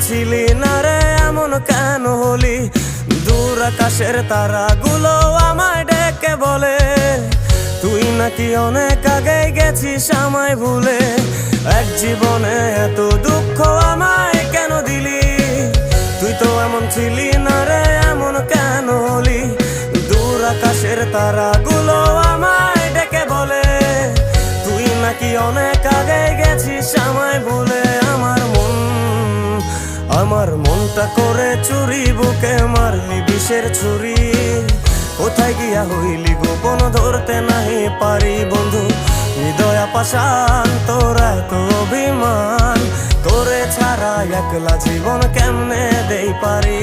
ছিলি না রে এমন কেন হলি? দূর আকাশের তারাগুলো আমায় ডেকে বলে তুই নাকি অনেক আগে গেছিস আমায় ভুলে। এক জীবনে এত দুঃখ আমায় কেন দিলি? তুই তো এমন ছিলি না রে এমন কেন হলি? দূর আকাশের তারাগুলো আমায় ডেকে বলে তুই নাকি অনেক আগে গেছিস আমায় ভুলে। আমার মনটা করে চুরি, বুকে মারলি বিষের ছুরি। কোথায় গিয়া হইলি গোপন ধরতে নাহি পারি বন্ধু। হৃদয় পাষাণ তোর এত অভিমান, তোরে ছাড়া একলা জীবন কেমনে দেই পারি।